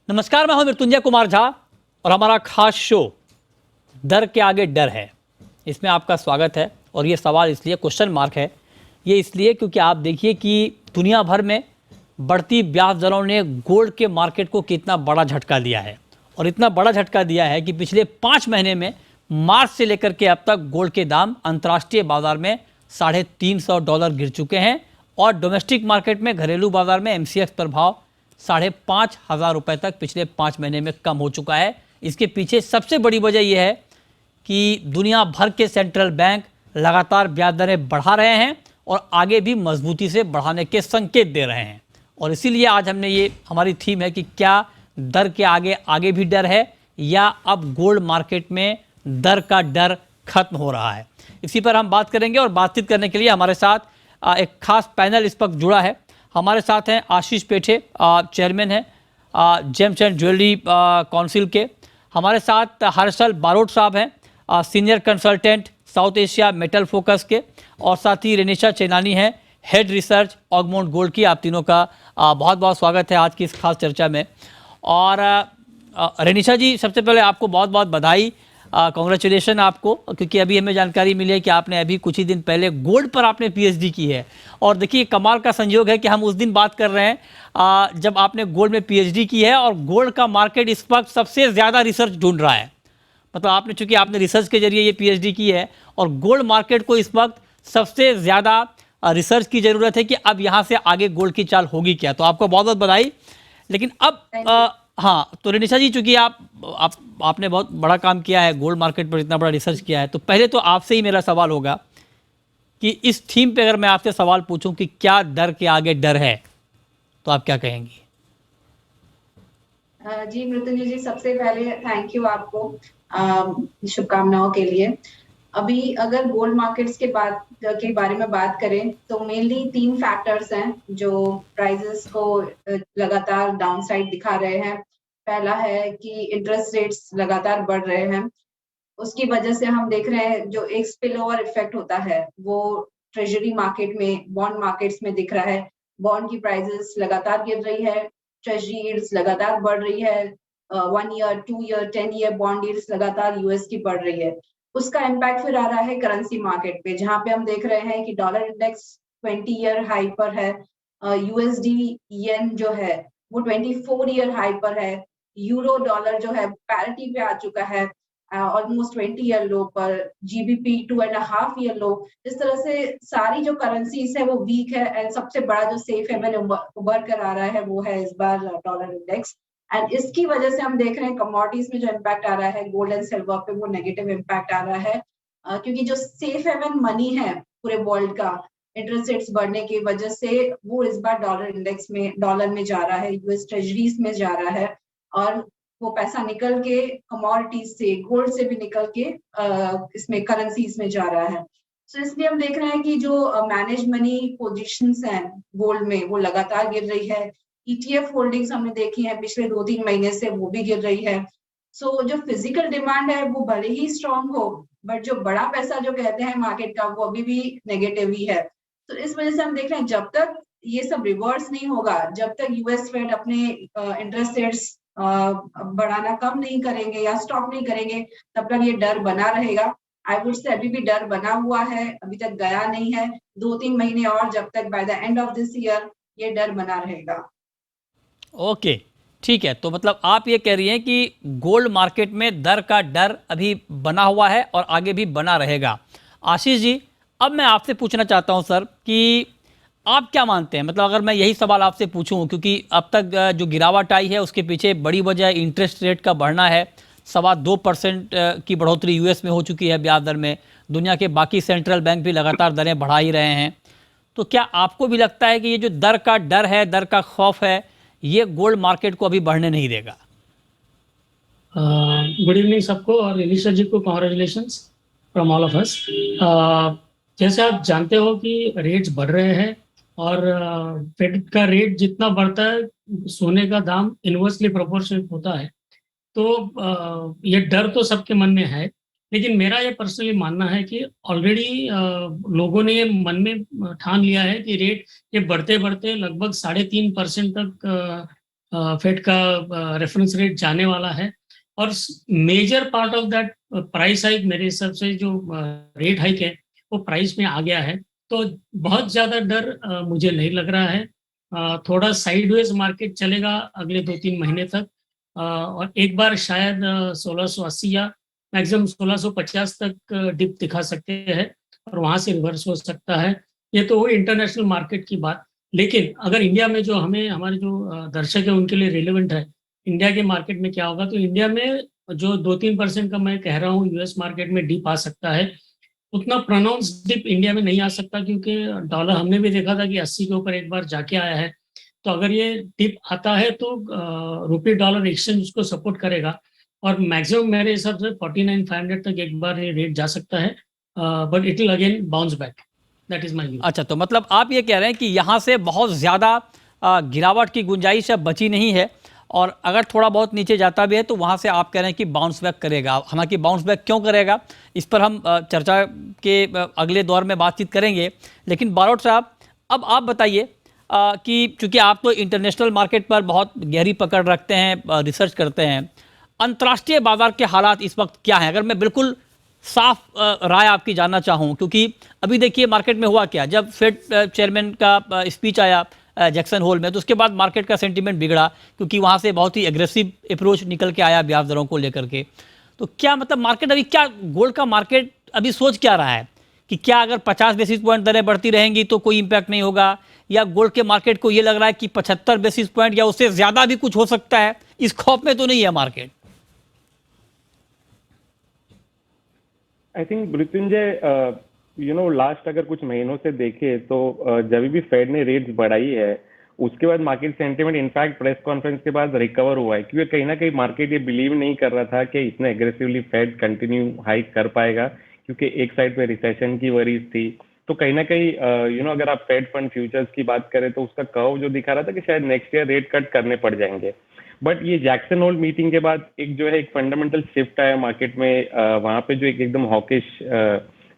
नमस्कार, मैं हूं मृत्युंजय कुमार झा और हमारा खास शो डर के आगे डर है, इसमें आपका स्वागत है। और ये सवाल इसलिए क्वेश्चन मार्क है, ये इसलिए क्योंकि आप देखिए कि दुनिया भर में बढ़ती ब्याज दरों ने गोल्ड के मार्केट को कितना बड़ा झटका दिया है। और इतना बड़ा झटका दिया है कि पिछले 5 महीने में मार्च से लेकर के अब तक गोल्ड के दाम अंतर्राष्ट्रीय बाजार में $350 गिर चुके हैं और डोमेस्टिक मार्केट में घरेलू बाजार में MCX प्रभाव $5,500 तक पिछले 5 महीने में कम हो चुका है। इसके पीछे सबसे बड़ी वजह यह है कि दुनिया भर के सेंट्रल बैंक लगातार ब्याज दरें बढ़ा रहे हैं और आगे भी मजबूती से बढ़ाने के संकेत दे रहे हैं। और इसीलिए आज हमने ये हमारी थीम है कि क्या दर के आगे आगे भी डर है या अब गोल्ड मार्केट में दर का डर खत्म हो रहा है। इसी पर हम बात करेंगे और बातचीत करने के लिए हमारे साथ एक खास पैनल इस वक्त जुड़ा है। हमारे साथ हैं आशीष पेठे, चेयरमैन हैं जेम्स एंड ज्वेलरी काउंसिल के। हमारे साथ हर्षल बारोट साहब हैं, senior consultant south Asia metal focus के। और साथ ही रेनिशा चेनानी हैं, हेड रिसर्च ऑगमाउंट गोल्ड की। आप तीनों का बहुत बहुत स्वागत है आज की इस खास चर्चा में। और रेनिशा जी, सबसे पहले आपको बहुत बहुत बधाई, कॉन्ग्रेचुलेशन आपको, क्योंकि अभी हमें जानकारी मिली है कि आपने अभी कुछ ही दिन पहले गोल्ड पर आपने PhD की है। और देखिए कमाल का संयोग है कि हम उस दिन बात कर रहे हैं जब आपने गोल्ड में PhD की है और गोल्ड का मार्केट इस वक्त सबसे ज़्यादा रिसर्च ढूंढ रहा है। मतलब आपने, चूंकि आपने रिसर्च के जरिए ये PhD की है और गोल्ड मार्केट को इस वक्त सबसे ज़्यादा रिसर्च की ज़रूरत है कि अब यहाँ से आगे गोल्ड की चाल होगी क्या। तो आपको बहुत बहुत बधाई। लेकिन अब हाँ, तो रेनिशा जी, चूंकि आपने बहुत बड़ा काम किया है, गोल्ड मार्केट पर इतना बड़ा रिसर्च किया है, तो पहले तो आपसे ही मेरा सवाल होगा कि इस थीम पे अगर मैं आपसे सवाल पूछूं कि क्या डर के आगे डर है, तो आप क्या कहेंगी? जी मृत्युंजय जी, सबसे पहले थैंक यू आपको शुभकामनाओं के लिए। अभी अगर गोल्ड मार्केट्स के बारे में बात करें तो मेनली 3 फैक्टर्स हैं जो प्राइसेस को लगातार डाउनसाइड दिखा रहे हैं। पहला है कि इंटरेस्ट रेट्स लगातार बढ़ रहे हैं, उसकी वजह से हम देख रहे हैं जो एक स्पिल ओवर इफेक्ट होता है वो ट्रेजरी मार्केट में, बॉन्ड मार्केट्स में दिख रहा है। बॉन्ड की प्राइसेस लगातार गिर रही है, ट्रेजरी यील्ड्स लगातार बढ़ रही है, 1 year, 2 year, 10 year bond yields लगातार यूएस की बढ़ रही है। उसका इम्पैक्ट फिर आ रहा है करेंसी मार्केट पे, जहां पे हम देख रहे हैं कि डॉलर इंडेक्स 20 ईयर हाई पर है, USD येन जो है वो 24 ईयर हाई पर है, यूरो डॉलर जो है पैरिटी पे आ चुका है ऑलमोस्ट 20 ईयर लो पर, GBP 2.5 ईयर लो। इस तरह से सारी जो करेंसीज है वो वीक है एंड सबसे बड़ा जो सेफ हेवन उभर कर आ रहा है वो है इस बार डॉलर इंडेक्स। एंड इसकी वजह से हम देख रहे हैं कमोडिटीज में जो इम्पैक्ट आ रहा है गोल्ड एंड सिल्वर पे, वो नेगेटिव इम्पैक्ट आ रहा है क्योंकि जो सेफ हेवन मनी है पूरे वर्ल्ड का, इंटरेस्ट रेट्स बढ़ने की वजह से वो इस बार डॉलर इंडेक्स में, डॉलर में जा रहा है, यूएस ट्रेजरीज में जा रहा है। और वो पैसा निकल के कमोडिटीज से, गोल्ड से भी निकल के इसमें करेंसीज में जा रहा है। तो इसलिए हम देख रहे हैं कि जो मैनेज मनी पोजीशंस हैं गोल्ड में वो लगातार गिर रही है। ETF होल्डिंग्स हमने देखी है पिछले 2-3 महीने से, वो भी गिर रही है। सो जो फिजिकल डिमांड है वो भले ही स्ट्रांग हो, बट जो बड़ा पैसा जो कहते हैं मार्केट का वो अभी भी नेगेटिव ही है। तो इस वजह से हम देख रहे हैं जब तक ये सब रिवर्स नहीं होगा, जब तक यूएस फेड अपने इंटरेस्ट रेट्स बढ़ाना कम नहीं करेंगे या स्टॉप नहीं करेंगे, तब तक ये डर बना रहेगा। आई वुड से अभी भी डर बना हुआ है, अभी तक गया नहीं है। 2-3 महीने और, जब तक by the end of this year ये डर बना रहेगा। ओके, ठीक है। तो मतलब आप ये कह रही हैं कि गोल्ड मार्केट में दर का डर अभी बना हुआ है और आगे भी बना रहेगा। आशीष जी, अब मैं आपसे पूछना चाहता हूं सर कि आप क्या मानते हैं, मतलब अगर मैं यही सवाल आपसे पूछूं, क्योंकि अब तक जो गिरावट आई है उसके पीछे बड़ी वजह इंटरेस्ट रेट का बढ़ना है। 2.25% की बढ़ोतरी यूएस में हो चुकी है ब्याज दर में। दुनिया के बाकी सेंट्रल बैंक भी लगातार दरें बढ़ा ही रहे हैं। तो क्या आपको भी लगता है कि ये जो दर का डर है, दर का खौफ है, ये गोल्ड मार्केट को अभी बढ़ने नहीं देगा? गुड इवनिंग सबको, और एलिशा जी को congratulations from all of us. जैसे आप जानते हो कि रेट्स बढ़ रहे हैं और फेड का रेट जितना बढ़ता है सोने का दाम इनवर्सली प्रोपोर्शनेट होता है। तो ये डर तो सबके मन में है, लेकिन मेरा ये पर्सनली मानना है कि ऑलरेडी लोगों ने ये मन में ठान लिया है कि रेट ये बढ़ते बढ़ते लगभग 3.5% तक फेड का रेफरेंस रेट जाने वाला है, और major part of that price hike मेरे हिसाब से जो रेट हाइक है वो प्राइस में आ गया है। तो बहुत ज़्यादा डर मुझे नहीं लग रहा है। थोड़ा साइडवेज मार्केट चलेगा अगले 2-3 महीने तक, और एक बार शायद 1680 या मैक्सिमम 1650 तक डिप दिखा सकते हैं, और वहां से रिवर्स हो सकता है। ये तो इंटरनेशनल मार्केट की बात। लेकिन अगर इंडिया में जो हमारे जो दर्शक है उनके लिए रिलेवेंट है, इंडिया के मार्केट में क्या होगा, तो इंडिया में जो 2-3% का मैं कह रहा हूँ यूएस मार्केट में डिप आ सकता है। उतना प्रोनाउंस डिप इंडिया में नहीं आ सकता, क्योंकि डॉलर हमने भी देखा था कि 80 के ऊपर एक बार जाके आया है। तो अगर ये डिप आता है तो रुपये डॉलर एक्सचेंज उसको सपोर्ट करेगा, और मैक्सिमम मेरे हिसाब से 49,500 तक एक बार ये रेट जा सकता है, but it will again bounce back. That is my view. अच्छा, तो मतलब आप ये कह रहे हैं कि यहाँ से बहुत ज़्यादा गिरावट की गुंजाइश अब बची नहीं है, और अगर थोड़ा बहुत नीचे जाता भी है तो वहाँ से आप कह रहे हैं कि बाउंस बैक करेगा। हालांकि बाउंस बैक क्यों करेगा इस पर हम चर्चा के अगले दौर में बातचीत करेंगे। लेकिन बारोट साहब, अब आप बताइए कि चूँकि आप तो इंटरनेशनल मार्केट पर बहुत गहरी पकड़ रखते हैं, रिसर्च करते हैं, अंतर्राष्ट्रीय बाजार के हालात इस वक्त क्या हैं? अगर मैं बिल्कुल साफ राय आपकी जानना चाहूँ, क्योंकि अभी देखिए मार्केट में हुआ क्या, जब फेड चेयरमैन का स्पीच आया जैक्सन होल में, तो उसके बाद मार्केट का सेंटीमेंट बिगड़ा, क्योंकि वहाँ से बहुत ही एग्रेसिव अप्रोच निकल के आया ब्याज दरों को लेकर के। तो क्या मतलब मार्केट अभी क्या, गोल्ड का मार्केट अभी सोच क्या रहा है कि क्या अगर 50 बेसिस पॉइंट दरें बढ़ती रहेंगी तो कोई इम्पैक्ट नहीं होगा, या गोल्ड के मार्केट को ये लग रहा है कि 75 बेसिस पॉइंट या उससे ज़्यादा भी कुछ हो सकता है? इस खौफ में तो नहीं है market? I think Mrityunjay, last अगर कुछ महीनों से देखे तो जब भी फेड ने रेट्स बढ़ाई है उसके बाद market sentiment in fact press conference के बाद रिकवर हुआ है, क्योंकि कहीं ना कहीं मार्केट ये बिलीव नहीं कर रहा था कि इतना एग्रेसिवली फेड कंटिन्यू हाइक कर पाएगा, क्योंकि एक साइड पे रिसेशन की वरीज थी। तो कहीं ना कहीं अगर आप फेड फंड फ्यूचर्स की बात करें तो उसका कर्व जो दिखा रहा था कि शायद नेक्स्ट ईयर रेट कट करने पड़ जाएंगे। बट ये जैक्सन होल मीटिंग के बाद एक जो है एक फंडामेंटल शिफ्ट आया मार्केट में, वहां पे जो एकदम हॉकिश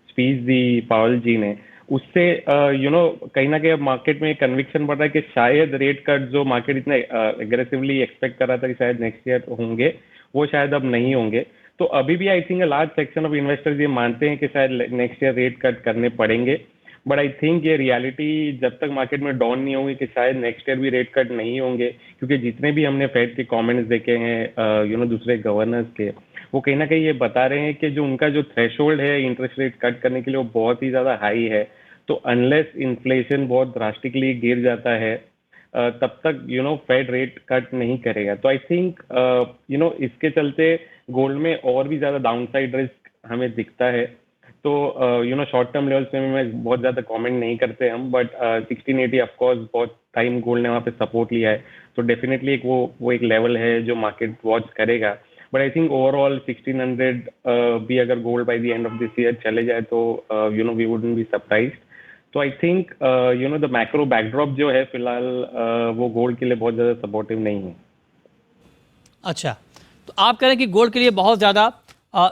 स्पीच दी पावल जी ने, उससे कहीं ना कहीं अब मार्केट में कन्विक्शन बढ़ रहा है कि शायद रेट कट जो मार्केट इतना एग्रेसिवली एक्सपेक्ट कर रहा था कि शायद नेक्स्ट ईयर होंगे, वो शायद अब नहीं होंगे। तो अभी भी I think large section of investors ये मानते हैं कि शायद नेक्स्ट ईयर रेट कट करने पड़ेंगे। बट आई थिंक ये रियलिटी जब तक मार्केट में डाउन नहीं होगी कि शायद नेक्स्ट ईयर भी रेट कट नहीं होंगे, क्योंकि जितने भी हमने फेड के कमेंट्स देखे हैं दूसरे गवर्नर्स के, वो कहीं ना कहीं ये बता रहे हैं कि जो उनका जो थ्रेशोल्ड है इंटरेस्ट रेट कट करने के लिए वो बहुत ही ज़्यादा हाई है। तो अनलेस इन्फ्लेशन बहुत ड्रास्टिकली गिर जाता है तब तक फेड रेट कट नहीं करेगा। तो आई थिंक इसके चलते गोल्ड में और भी ज़्यादा डाउनसाइड रिस्क हमें दिखता है। तो शॉर्ट टर्म लेवल्स में मैं बहुत ज़्यादा कमेंट नहीं करते हम, बट 1680 ऑफ कोर्स बहुत टाइम गोल्ड ने वहाँ पे सपोर्ट लिया है, तो डेफिनेटली एक वो एक लेवल है जो मार्केट वॉच करेगा। बट आई थिंक ओवरऑल 1600 भी अगर gold by the end of this year चले जाए तो वी वुडंट बी सरप्राइज्ड। तो I think the macro backdrop जो है फिलहाल वो गोल्ड के लिए बहुत ज़्यादा सपोर्टिव नहीं है। अच्छा, तो आप कह रहे हैं कि गोल्ड के लिए बहुत ज़्यादा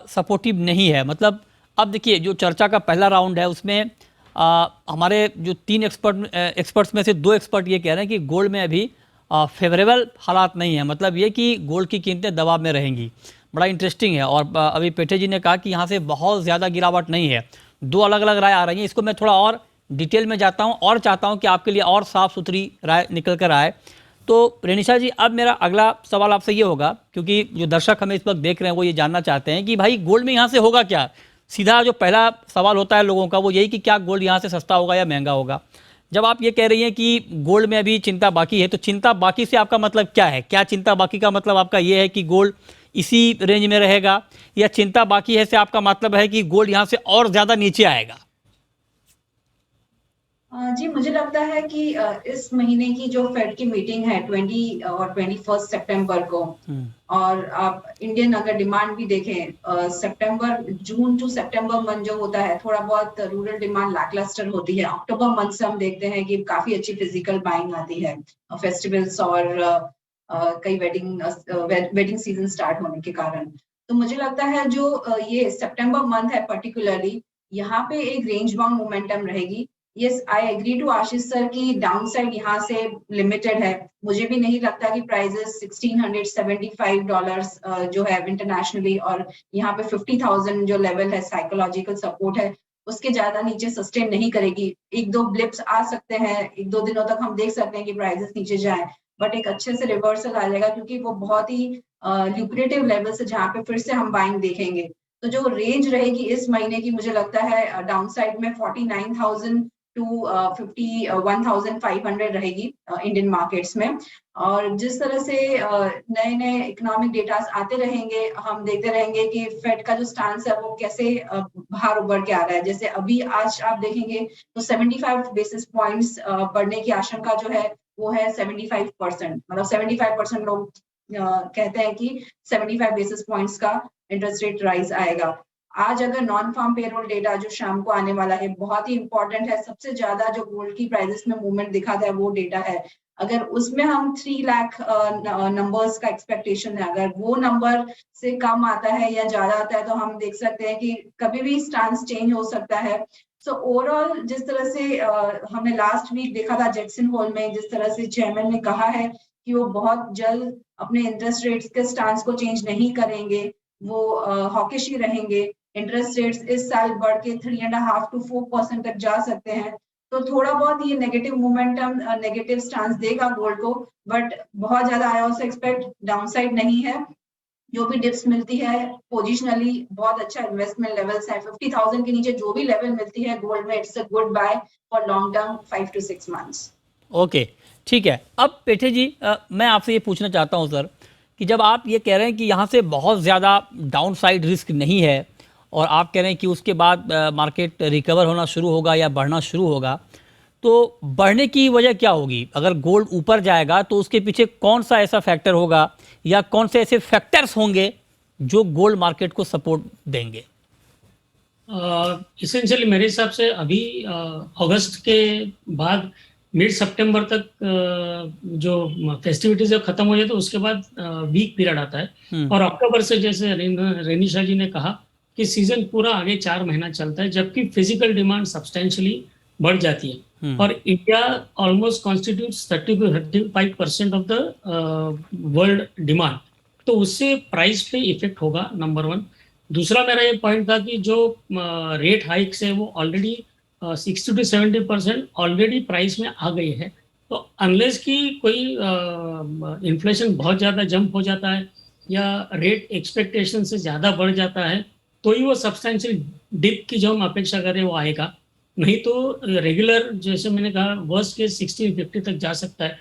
सपोर्टिव नहीं है। मतलब अब देखिए, जो चर्चा का पहला राउंड है उसमें हमारे जो 3 एक्सपर्ट्स में से 2 एक्सपर्ट ये कह रहे हैं कि गोल्ड में अभी फेवरेबल हालात नहीं है, मतलब ये कि गोल्ड की कीमतें दबाव में रहेंगी। बड़ा इंटरेस्टिंग है। और अभी पेठे जी ने कहा कि यहाँ से बहुत ज़्यादा गिरावट नहीं है। 2 अलग अलग राय आ रही हैं। इसको मैं थोड़ा और डिटेल में जाता हूँ और चाहता हूँ कि आपके लिए और साफ़ सुथरी राय निकल कर आए। तो रेनिशा जी, अब मेरा अगला सवाल आपसे ये होगा, क्योंकि जो दर्शक हमें इस वक्त देख रहे हैं वो ये जानना चाहते हैं कि भाई गोल्ड में यहाँ से होगा क्या। सीधा जो पहला सवाल होता है लोगों का वो यही कि क्या गोल्ड यहाँ से सस्ता होगा या महंगा होगा। जब आप ये कह रही हैं कि गोल्ड में अभी चिंता बाकी है, तो चिंता बाकी से आपका मतलब क्या है? क्या चिंता बाकी का मतलब आपका ये है कि गोल्ड इसी रेंज में रहेगा, या चिंता बाकी है से आपका मतलब है कि गोल्ड यहाँ से और ज़्यादा नीचे आएगा? जी, मुझे लगता है कि इस महीने की जो फेड की मीटिंग है 20 और 21 सितंबर को, और आप इंडियन अगर डिमांड भी देखें, जून टू सितंबर मंथ जो होता है थोड़ा बहुत रूरल डिमांड लैकलस्टर होती है। अक्टूबर मंथ से हम देखते हैं कि काफी अच्छी फिजिकल बाइंग आती है, फेस्टिवल्स और कई वेडिंग सीजन स्टार्ट होने के कारण। तो मुझे लगता है जो ये सितंबर मंथ है पर्टिकुलरली, यहाँ पे एक रेंज बाउंड मोमेंटम रहेगी। Yes, I agree to Ashish sir की डाउनसाइड यहाँ से लिमिटेड है। मुझे भी नहीं लगता कि प्राइजेस $1675 जो है इंटरनेशनली, और यहाँ पे 50,000 जो लेवल है साइकोलॉजिकल सपोर्ट है, उसके ज्यादा नीचे सस्टेन नहीं करेगी। एक दो ब्लिप्स आ सकते हैं, एक दो दिनों तक हम देख सकते हैं कि प्राइजेस नीचे जाए, बट एक अच्छे से रिवर्सल आ जाएगा, क्योंकि वो बहुत ही ल्यूक्रेटिव लेवल से जहाँ पे फिर से हम बाइंग देखेंगे। तो जो रेंज रहेगी इस महीने की, मुझे लगता है डाउनसाइड में 49,000 टू 51,500 रहेगी इंडियन मार्केट्स में। और जिस तरह से नए नए इकोनॉमिक डेटास आते रहेंगे, हम देखते रहेंगे कि फेड का जो स्टांस है वो कैसे बाहर उभर के आ रहा है। जैसे अभी आज आप देखेंगे तो 75 बेसिस पॉइंट्स बढ़ने की आशंका जो है वो है 75%, मतलब 75% लोग कहते हैं कि 75 बेसिस पॉइंट्स का इंटरेस्ट रेट राइज आएगा। आज अगर नॉन फार्म पेरोल डेटा जो शाम को आने वाला है बहुत ही इंपॉर्टेंट है, सबसे ज्यादा जो गोल्ड की प्राइसेस में मूवमेंट दिखाता है वो डेटा है। अगर उसमें हम 3 लाख नंबर्स का एक्सपेक्टेशन है, अगर वो नंबर से कम आता है या ज्यादा आता है, तो हम देख सकते हैं कि कभी भी स्टांस चेंज हो सकता है। सो ओवरऑल जिस तरह से हमने लास्ट वीक देखा था जैक्सन होल में, जिस तरह से चेयरमैन ने कहा है कि वो बहुत जल्द अपने इंटरेस्ट रेट्स के स्टांस को चेंज नहीं करेंगे, वो हॉकिश ही रहेंगे। इंटरेस्ट रेट्स इस साल बढ़ के 3.5 to 4% तक जा सकते हैं। तो थोड़ा बहुत ये नेगेटिव मोमेंटम, नेगेटिव स्टांस देगा गोल्ड को, बट बहुत ज्यादा आई ऑल्सो एक्सपेक्ट डाउनसाइड नहीं है। जो भी डिप्स मिलती है पोजिशनली बहुत अच्छा इन्वेस्टमेंट लेवल्स है। 50,000 के नीचे जो भी लेवल मिलती है गोल्ड में, it's a good buy for long term 5 to 6 months. Okay, ठीक है। अब पेठे जी, मैं आपसे ये पूछना चाहता हूँ सर, कि जब आप ये कह रहे हैं कि यहाँ से बहुत ज़्यादा डाउन साइड रिस्क नहीं है, और आप कह रहे हैं कि उसके बाद मार्केट रिकवर होना शुरू होगा या बढ़ना शुरू होगा, तो बढ़ने की वजह क्या होगी? अगर गोल्ड ऊपर जाएगा तो उसके पीछे कौन सा ऐसा फैक्टर होगा, या कौन से ऐसे फैक्टर्स होंगे जो गोल्ड मार्केट को सपोर्ट देंगे? इसेंशियली मेरे हिसाब से अभी अगस्त के बाद मिड सितंबर तक जो फेस्टिविटीज खत्म हो जाए तो उसके बाद वीक पीरियड आता है, और अक्टूबर से जैसे रेनिशा जी ने कहा कि सीजन पूरा आगे 4 महीना चलता है, जबकि फिजिकल डिमांड सब्सटेंशियली बढ़ जाती है। और India almost constitutes 30 to 35% of the world demand, तो उससे प्राइस पे इफेक्ट होगा, नंबर 1। दूसरा मेरा ये पॉइंट था कि जो रेट हाइक्स है वो ऑलरेडी 60 to 70% ऑलरेडी प्राइस में आ गई है। तो अनलेस की कोई इन्फ्लेशन बहुत ज़्यादा जंप हो जाता है या रेट एक्सपेक्टेशन से ज़्यादा बढ़ जाता है, तो ही वो सब्सटेंशियल डिप की जो हम अपेक्षा करें वो आएगा। नहीं तो रेगुलर, जैसे मैंने कहा, वर्स्ट के 1650 तक जा सकता है,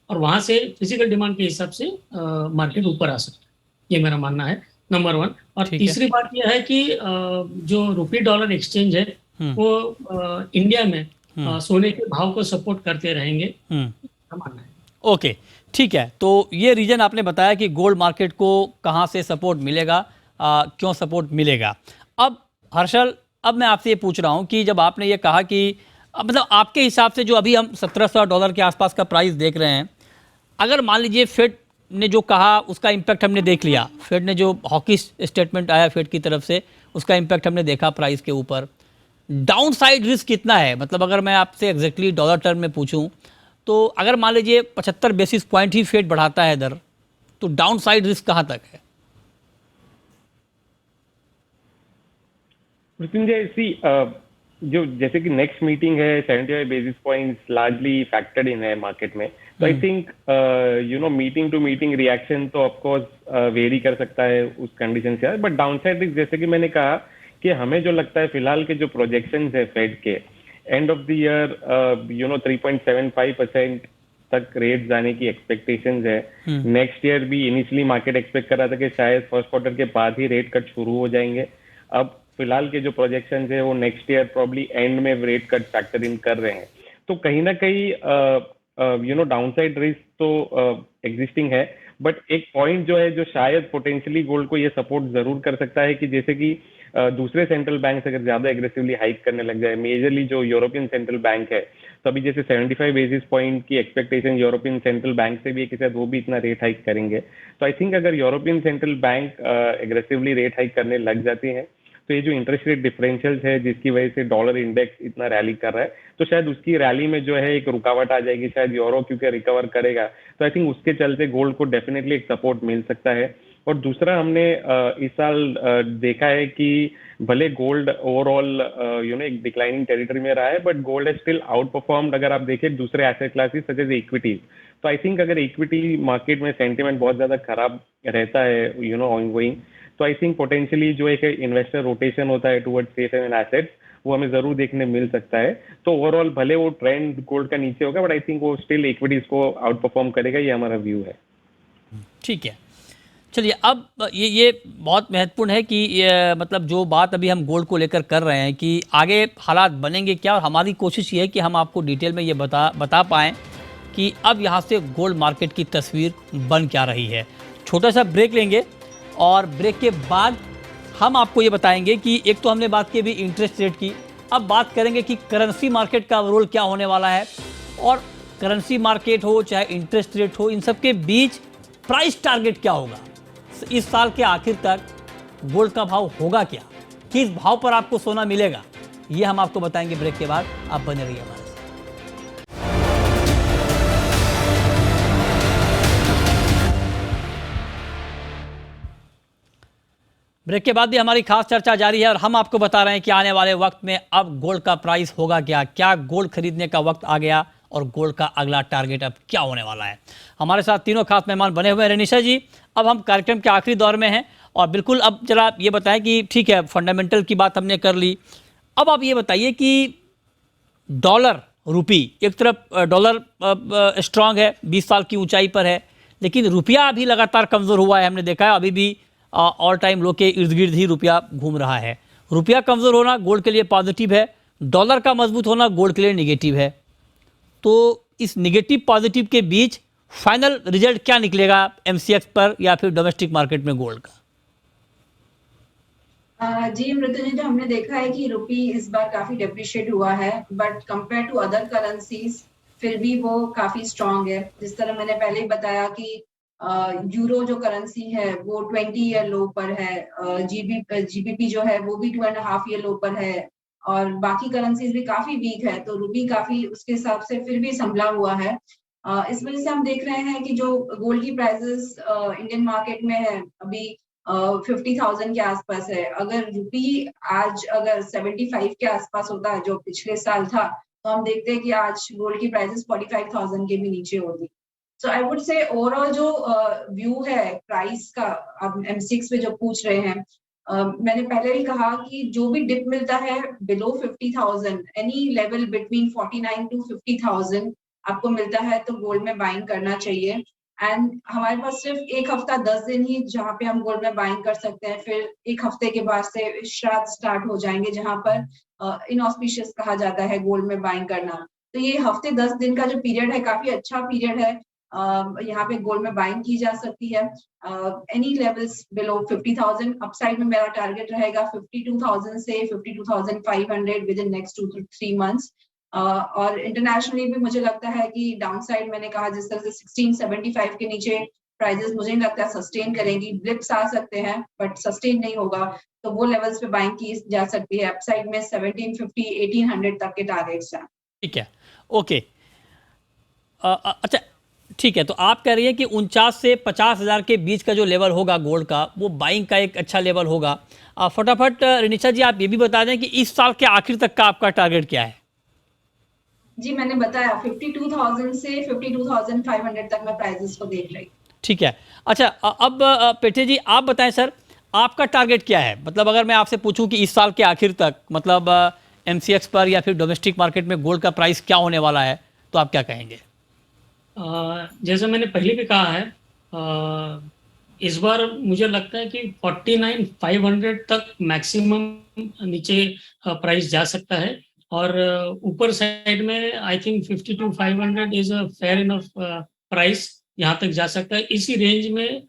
और वहाँ से फिजिकल डिमांड के हिसाब से मार्केट ऊपर आ सकता है। ये मेरा मानना है, नंबर 1। और तीसरी बात यह है कि जो रुपी डॉलर एक्सचेंज है वो इंडिया में सोने के भाव को सपोर्ट करते रहेंगे, मानना है। ओके, ठीक है। तो ये रीजन आपने बताया कि गोल्ड मार्केट को कहाँ से सपोर्ट मिलेगा, क्यों सपोर्ट मिलेगा। अब हर्षल, अब मैं आपसे ये पूछ रहा हूँ कि जब आपने ये कहा कि मतलब आपके हिसाब से जो अभी हम $1700 के आसपास का प्राइस देख रहे हैं, अगर मान लीजिए फेड ने जो कहा उसका इम्पैक्ट हमने देख लिया, फेड ने जो हॉकी स्टेटमेंट आया फेड की तरफ से उसका इम्पैक्ट हमने देखा प्राइस के ऊपर, डाउन साइड रिस्क कितना है? मतलब अगर मैं आपसे एग्जैक्टली डॉलर टर्म में पूछूं, तो अगर मान लीजिए 75 बेसिस पॉइंट ही फेड बढ़ाता है दर, तो डाउन साइड रिस्क कहाँ तक है? मृत्युंजय, जो जैसे कि नेक्स्ट मीटिंग है 75 basis points largely factored in है मार्केट में, तो आई think meeting to meeting reaction तो ऑफ कोर्स वेरी कर सकता है उस कंडीशन से, बट डाउनसाइड रिस्क जैसे कि मैंने कहा कि हमें जो लगता है फिलहाल के जो प्रोजेक्शंस है फेड के एंड ऑफ द ईयर 3.75% तक रेट जाने की एक्सपेक्टेशंस है। नेक्स्ट ईयर भी इनिशियली मार्केट एक्सपेक्ट कर रहा था कि शायद फर्स्ट क्वार्टर के बाद ही रेट कट शुरू हो जाएंगे। अब फिलहाल के जो प्रोजेक्शंस है वो नेक्स्ट ईयर प्रॉब्ली एंड में रेट कट फैक्टर इन कर रहे हैं। तो कहीं ना कहीं डाउनसाइड रिस्क तो एग्जिस्टिंग है, बट एक पॉइंट जो है जो शायद पोटेंशियली गोल्ड को ये सपोर्ट जरूर कर सकता है कि जैसे कि दूसरे सेंट्रल बैंक अगर ज्यादा एग्रेसिवली हाइक करने लग जाए, मेजरली जो यूरोपियन सेंट्रल बैंक है, तो अभी जैसे 75 बेसिस पॉइंट की एक्सपेक्टेशन यूरोपियन सेंट्रल बैंक से भी है कि शायद वो भी इतना रेट हाइक करेंगे। तो आई थिंक अगर European central bank aggressively rate hike करने लग जाते हैं तो ये जो इंटरेस्ट रेट डिफरेंशियल्स है जिसकी वजह से डॉलर इंडेक्स इतना रैली कर रहा है, तो शायद उसकी रैली में जो है एक रुकावट आ जाएगी, शायद यूरो क्योंकि रिकवर करेगा, तो आई थिंक उसके चलते गोल्ड को डेफिनेटली एक सपोर्ट मिल सकता है। और दूसरा हमने इस साल देखा है कि भले गोल्ड ओवरऑल एक डिक्लाइनिंग टेरिटरी में रहा है, बट गोल्ड है स्टिल आउट परफॉर्म्ड अगर आप देखें दूसरे asset classes such as equities. तो आई थिंक अगर इक्विटी मार्केट में सेंटिमेंट बहुत ज्यादा खराब रहता है ऑनगोइंग, तो आई थिंक पोटेंशियली जो एक इन्वेस्टर रोटेशन होता है टुवर्ड्स सेफ हेवन एसेट्स, वो हमें जरूर देखने मिल सकता है। तो ओवरऑल भले वो ट्रेंड गोल्ड का नीचे होगा, बट आई थिंक वो स्टिल इक्विटीज को आउट परफॉर्म करेगा, ये हमारा व्यू है। ठीक है, चलिए अब ये बहुत महत्वपूर्ण है कि ये मतलब जो बात अभी हम गोल्ड को लेकर कर रहे हैं कि आगे हालात बनेंगे क्या, और हमारी कोशिश ये है कि हम आपको डिटेल में ये बता पाएँ कि अब यहाँ से गोल्ड मार्केट की तस्वीर बन क्या रही है। छोटा सा ब्रेक लेंगे और ब्रेक के बाद हम आपको ये बताएंगे कि एक तो हमने बात की अभी इंटरेस्ट रेट की, अब बात करेंगे कि करेंसी मार्केट का रोल क्या होने वाला है, और करेंसी मार्केट हो चाहे इंटरेस्ट रेट हो, इन सब के बीच प्राइस टारगेट क्या होगा, इस साल के आखिर तक गोल्ड का भाव होगा क्या, किस भाव पर आपको सोना मिलेगा, ये हम आपको बताएंगे ब्रेक के बाद। आप बने रहिए हमारे साथ। ब्रेक के बाद भी हमारी खास चर्चा जारी है और हम आपको बता रहे हैं कि आने वाले वक्त में अब गोल्ड का प्राइस होगा क्या, क्या गोल्ड खरीदने का वक्त आ गया और गोल्ड का अगला टारगेट अब क्या होने वाला है। हमारे साथ तीनों खास मेहमान बने हुए हैं। रेनिशा जी, अब हम कार्यक्रम के आखिरी दौर में हैं और बिल्कुल अब जरा ये बताएं कि ठीक है फंडामेंटल की बात हमने कर ली, अब आप ये बताइए कि डॉलर रुपी, एक तरफ डॉलर स्ट्रांग है, 20 साल की ऊंचाई पर है, लेकिन रुपया अभी लगातार कमज़ोर हुआ है। हमने देखा है अभी भी ऑल टाइम लो के इर्द गिर्द ही रुपया घूम रहा है। रुपया कमज़ोर होना गोल्ड के लिए पॉजिटिव है, डॉलर का मजबूत होना गोल्ड के लिए निगेटिव है। तो इस निगेटिव पॉजिटिव के बीच फाइनल रिजल्ट क्या निकलेगा एमसीएक्स पर या फिर डोमेस्टिक मार्केट में गोल्ड का? जी मृत्युंजय, जो हमने देखा है कि रुपी इस बार काफी डेप्रिशिएट हुआ है, but compare to other currencies फिर भी वो काफी स्ट्रांग है। जिस तरह मैंने पहले ही बताया कि यूरो जो करेंसी है वो 20 ईयर लो पर है, जीबीपी जो है वो भी 2.5 ईयर लो पर है, और बाकी करेंसीज भी काफी वीक है, तो रुपी काफी उसके हिसाब से फिर भी संभला हुआ है। इस वजह से हम देख रहे हैं कि जो गोल्ड की प्राइसेस इंडियन मार्केट में है अभी 50,000 के आसपास है। अगर रुपी आज अगर 75 के आसपास होता जो पिछले साल था, तो हम देखते हैं कि आज गोल्ड की प्राइसेस 45,000 के भी नीचे होती। सो आई वुड से ओवरऑल जो व्यू है प्राइस का, आप एमसीएक्स पे जो पूछ रहे हैं, मैंने पहले ही कहा कि जो भी डिप मिलता है below 50,000, any level between 49 to 50,000 आपको मिलता है तो गोल्ड में बाइंग करना चाहिए। एंड हमारे पास सिर्फ एक हफ्ता 10 दिन ही जहाँ पे हम गोल्ड में बाइंग कर सकते हैं, फिर एक हफ्ते के बाद से श्राद्ध स्टार्ट हो जाएंगे जहाँ पर इनऑस्पिशियस कहा जाता है गोल्ड में बाइंग करना। तो ये हफ्ते 10 दिन का जो पीरियड है काफी अच्छा पीरियड है, यहाँ पे गोल्ड में बाइंग की जा सकती है। एनी लेवल्स बिलो 50,000, अपसाइड में मेरा टारगेट रहेगा 52,000 से 52,500 with in next 2 to 3 months। और इंटरनेशनली भी मुझे लगता है कि डाउन साइड मैंने कहा जिस तरह से 1675 के नीचे प्राइजेस मुझे नहीं लगता सस्टेन करेंगी, ब्लिप्स आ सकते हैं बट सस्टेन नहीं होगा, तो वो लेवल्स पे बाइंग की जा सकती है। अपसाइड में 1750 1800 तक के टारगेट्स हैं। ठीक है, ओके। अच्छा ठीक है, तो आप कह रही हैं कि 49 से 50,000 के बीच का जो लेवल होगा गोल्ड का, वो बाइंग का एक अच्छा लेवल होगा। फटाफट रेनिशा जी आप ये भी बता दें कि इस साल के आखिर तक का आपका टारगेट क्या है? जी मैंने बताया 52,000 से 52,500 तक मैं प्राइजेस को देख रही। ठीक है, अच्छा अब पेटे जी आप बताएं सर, आपका टारगेट क्या है? मतलब अगर मैं आपसे पूछूं कि इस साल के आखिर तक मतलब एमसीएक्स पर या फिर डोमेस्टिक मार्केट में गोल्ड का प्राइस क्या होने वाला है, तो आप क्या कहेंगे? जैसे मैंने पहले भी कहा है, इस बार मुझे लगता है कि 49,500 तक मैक्सिमम नीचे प्राइस जा सकता है, और ऊपर साइड में I think 52,500 is a fair enough price, यहाँ तक जा सकता है। इसी रेंज में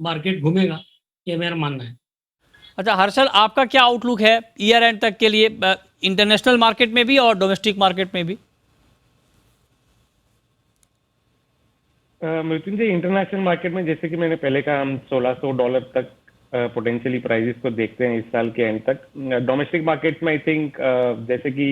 मार्केट घूमेगा, ये मेरा मानना है। अच्छा हर्षल, आपका क्या आउटलुक है ईयर एंड तक के लिए, इंटरनेशनल मार्केट में भी और डोमेस्टिक मार्केट में भी? मृत्युंजय, इंटरनेशनल मार्केट में जैसे कि मैंने पहले कहा हम $1,600 तक पोटेंशियली प्राइसेस को देखते हैं इस साल के एंड तक। डोमेस्टिक मार्केट्स में आई थिंक जैसे कि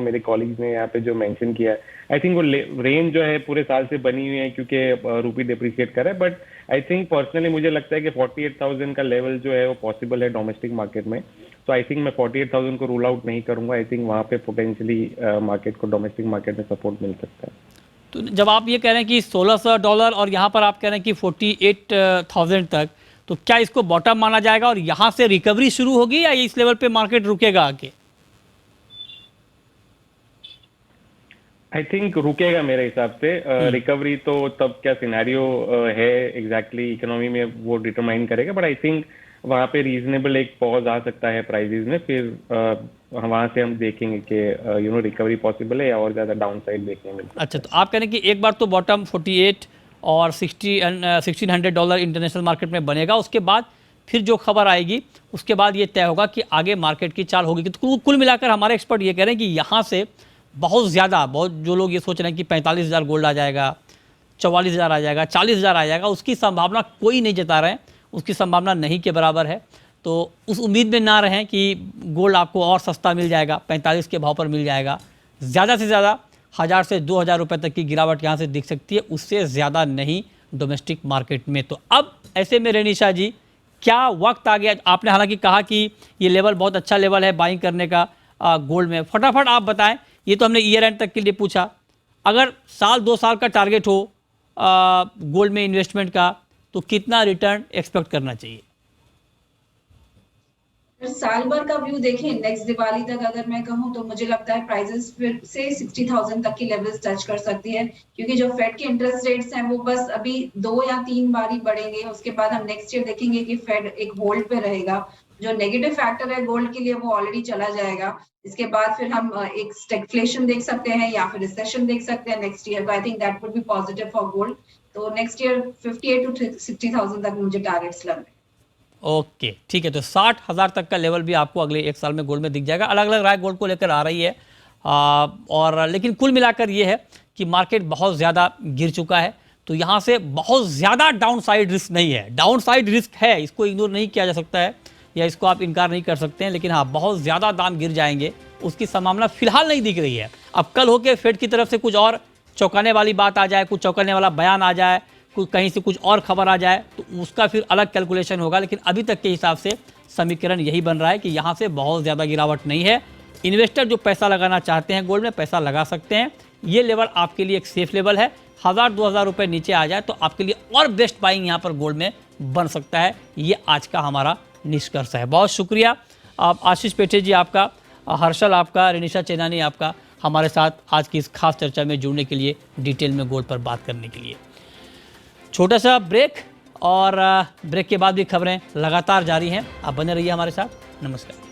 मेरे कॉलीग्स ने यहाँ पे जो मेंशन किया है, आई थिंक वो रेंज जो है पूरे साल से बनी हुई है क्योंकि रुपी डिप्रिशिएट कर रहा है। बट आई थिंक पर्सनली मुझे लगता है कि 48,000 का लेवल जो है वो पॉसिबल है डोमेस्टिक मार्केट में। तो आई थिंक मैं 48,000 को रूल आउट नहीं करूंगा। आई थिंक वहाँ पे पोटेंशियली मार्केट को डोमेस्टिक मार्केट में सपोर्ट मिल सकता है। तो जब आप ये कह रहे हैं कि $1,600 और यहाँ पर आप कह रहे हैं कि 48,000 तक, तो क्या इसको बॉटम माना जाएगा और यहाँ से रिकवरी शुरू होगी या इस लेवल पे मार्केट रुकेगा आगे? आई थिंक रुकेगा मेरे हिसाब से। रिकवरी तो तब क्या सिनेरियो है एग्जैक्टली इकोनॉमी में वो डिटरमाइन करेगा। बट आई थिंक वहाँ पे रीजनेबल एक पॉज आ सकता है प्राइजेस में, फिर वहाँ से हम देखेंगे कि रिकवरी पॉसिबल है या और ज़्यादा डाउन साइड देखने में। अच्छा, तो आप कह रहे हैं कि एक बार तो बॉटम 48 और $1,600 इंटरनेशनल मार्केट में बनेगा, उसके बाद फिर जो खबर आएगी उसके बाद ये तय होगा कि आगे मार्केट की चाल होगी। तो कुल मिलाकर हमारे एक्सपर्ट ये कह रहे हैं कि यहाँ से बहुत जो लोग ये सोच रहे हैं कि 45,000 गोल्ड आ जाएगा, 44,000 आ जाएगा, 40,000 आ जाएगा, उसकी संभावना कोई नहीं जता रहे हैं, उसकी संभावना नहीं के बराबर है। तो उस उम्मीद में ना रहें कि गोल्ड आपको और सस्ता मिल जाएगा, 45 के भाव पर मिल जाएगा। ज़्यादा से ज़्यादा 1,000 से 2,000 रुपये तक की गिरावट यहाँ से दिख सकती है, उससे ज़्यादा नहीं डोमेस्टिक मार्केट में। तो अब ऐसे में रेनिशा जी, क्या वक्त आ गया? आपने हालांकि कहा कि ये लेवल बहुत अच्छा लेवल है बाइंग करने का गोल्ड में। फटाफट आप बताएं, ये तो हमने ईयर एंड तक के लिए पूछा, अगर साल 2 साल का टारगेट हो गोल्ड में इन्वेस्टमेंट का, तो कितना रिटर्न एक्सपेक्ट करना चाहिए? साल भर का व्यू देखें, नेक्स्ट दिवाली तक अगर मैं कहूँ तो मुझे लगता है प्राइसेस फिर से 60,000 तक की लेवल्स टच कर सकती है, क्योंकि जो फेड के इंटरेस्ट रेट्स हैं वो बस अभी 2 या 3 बार ही बढ़ेंगे। उसके बाद हम नेक्स्ट ईयर देखेंगे कि फेड एक होल्ड पे रहेगा। जो नेगेटिव फैक्टर है गोल्ड के लिए वो ऑलरेडी चला जाएगा। इसके बाद फिर हम एक स्टैगफ्लेशन देख सकते हैं या फिर रिसेशन देख सकते हैं next year. I think that would be positive for gold. तो नेक्स्ट ईयर 58 to 60,000 तक मुझे टारगेट्स लग रहे हैं। ओके, ठीक है। तो 60,000 तक का लेवल भी आपको अगले 1 साल में गोल्ड में दिख जाएगा। अलग अलग राय गोल्ड को लेकर आ रही है, और लेकिन कुल मिलाकर ये है कि मार्केट बहुत ज़्यादा गिर चुका है, तो यहाँ से बहुत ज़्यादा डाउन साइड रिस्क नहीं है। डाउन साइड रिस्क है, इसको इग्नोर नहीं किया जा सकता है या इसको आप इनकार नहीं कर सकते हैं, लेकिन हाँ, बहुत ज़्यादा दाम गिर जाएंगे उसकी संभावना फिलहाल नहीं दिख रही है। अब कल होके फेड की तरफ से कुछ और चौंकाने वाली बात आ जाए, कुछ चौंकाने वाला बयान आ जाए, कुछ कहीं से कुछ और खबर आ जाए, तो उसका फिर अलग कैलकुलेशन होगा। लेकिन अभी तक के हिसाब से समीकरण यही बन रहा है कि यहाँ से बहुत ज़्यादा गिरावट नहीं है। इन्वेस्टर जो पैसा लगाना चाहते हैं गोल्ड में, पैसा लगा सकते हैं। ये लेवल आपके लिए एक सेफ लेवल है। 1,000-2,000 रुपये नीचे आ जाए तो आपके लिए और बेस्ट बाइंग यहाँ पर गोल्ड में बन सकता है। ये आज का हमारा निष्कर्ष है। बहुत शुक्रिया आप आशीष पेठे जी आपका, हर्षल आपका, रेनिशा चेनानी आपका, हमारे साथ आज की इस खास चर्चा में जुड़ने के लिए, डिटेल में गोल्ड पर बात करने के लिए। छोटा सा ब्रेक, और ब्रेक के बाद भी खबरें लगातार जारी हैं। आप बने रहिए हमारे साथ। नमस्कार।